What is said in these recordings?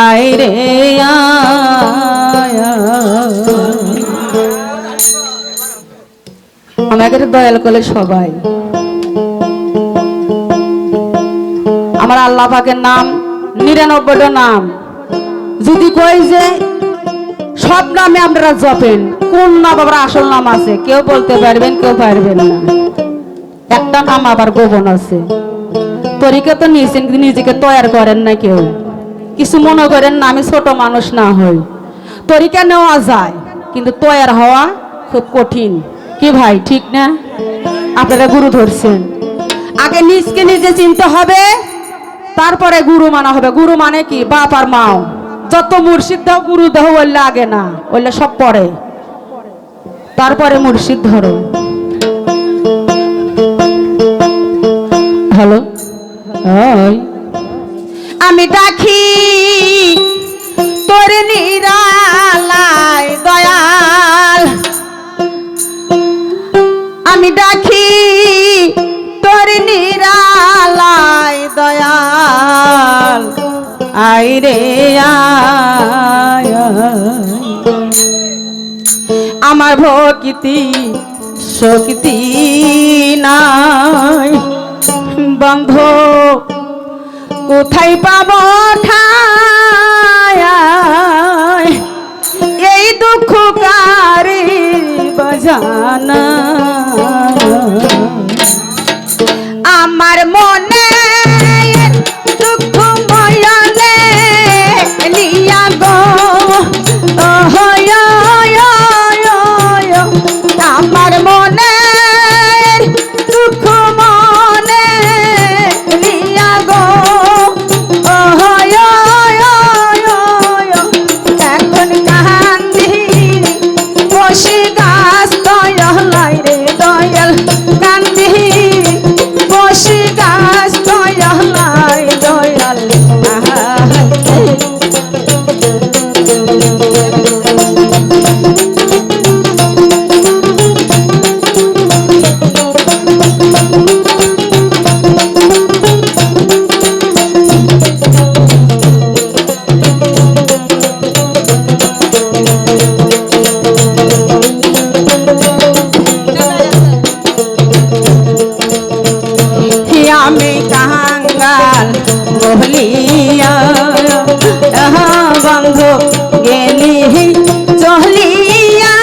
আয় রে আমাকে দয়াল করলে সবাই। আমার আল্লাহ পাকের নাম ৯৯টা নাম। যদি কই যে সব নামে আপনারা জপেন, কোন নাম আবার আসল নাম আছে কেউ বলতে পারবেন, কেউ পারবেন না। একটা নাম আবার গোপন আছে। তরিকা তো নিয়েছেন, কিন্তু নিজেকে তৈরি করেন না কেউ। কিছু মনে করেন না আমি ছোট মানুষ না হই। তরিকা নেওয়া যায়, কিন্তু তৈরি হওয়া খুব কঠিন। কি ভাই ঠিক না? আপনারা গুরু ধরছেন, আগে নিজকে নিজে চিনতে হবে, তারপরে গুরু মানা হবে। গুরু মানে কি? বাপ আর মাও। যত মুর্শিদ দাও গুরু দাও বললে আগে না, বললে সব পরে, তারপরে মুর্শিদ ধরো। হ্যালো, আমি ডাকি তোর নিরালায় দয়াল, আমি ডাকি তোর নিরালায় দয়াল, আয় রে আয়। আমার ভক্তি শক্তি নাই বন্ধ, কোথায় পাব ঠায়, এই দুঃখ কারে বাজানা। আমার মনে দুঃখ ময়নে লিয়া গো, আমার মনে দুঃখ মনে লিয়া গো, এখন কান্দি বসে গাছ দয়ালাই রে দয়াল, কান্দি বসে গাছ দয়ালাই দয়াল। আমি কাঙ্গাল বহলিয়া বন্ধু গেলি চলিয়া,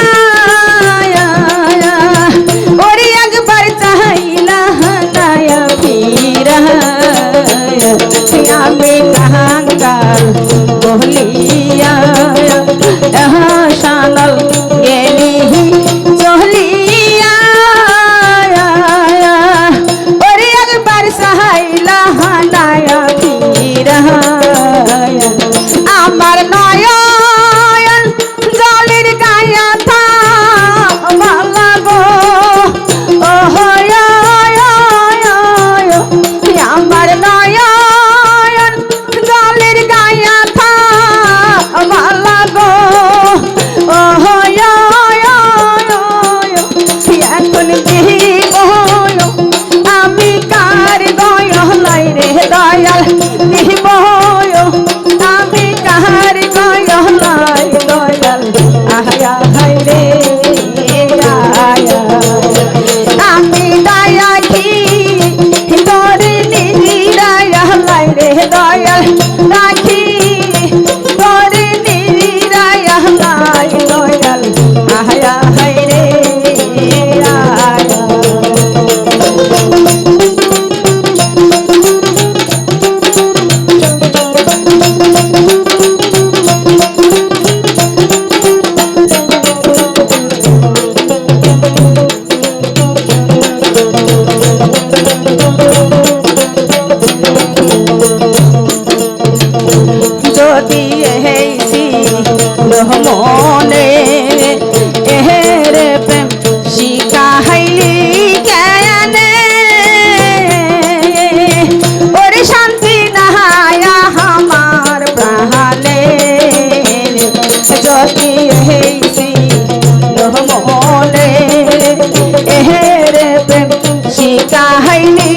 ওরে একবার চাইলা নায়া ফিরা। আমি কাঙ্গাল বহলিয়া সানাল গেলি চলিয়া, আমার নয়ন জলের গায়া থা ভালা গো, আমার নয়ন জলের গায়া থা ভালা গো, এখন দিব আমি কার দয়ালাই রে দয়াল, দিব আমি কার দয়ালাই দয়াল, আয়া হায় রে আয়া। আমি দয়া কি তোর নিরালাই রে দয়াল, রাখি তোর নিরালাই দয়াল, আয়া হায় রে আয়া। যদি হেসি মনে এহের প্রেম শিখাইলি কেনে, ওরে শান্তি নাহায়া আমার প্রাণে। যদি হেসি মনে এহের প্রেম শিখাইলি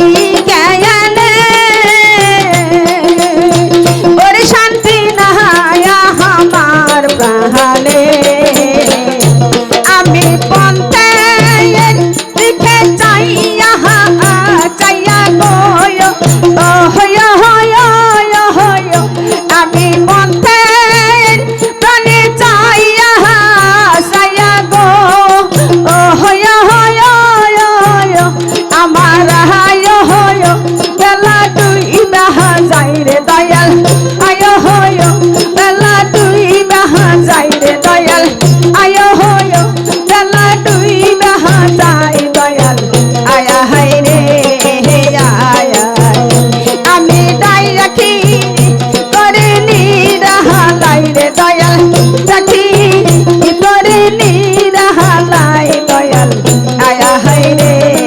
কেনে, ওরে শান্তি নাহায়া আয় হয় বেলা দুই বাহা যাই রে দয়াল আয় হয় বেলা দুই বাহা যাই দয়াল আয়া হাই রে আয়া আমি দাই রাখি করে নিরাহালাই রে দয়াল রাখি করে নিরাহালাই দয়াল আয়া হাই রে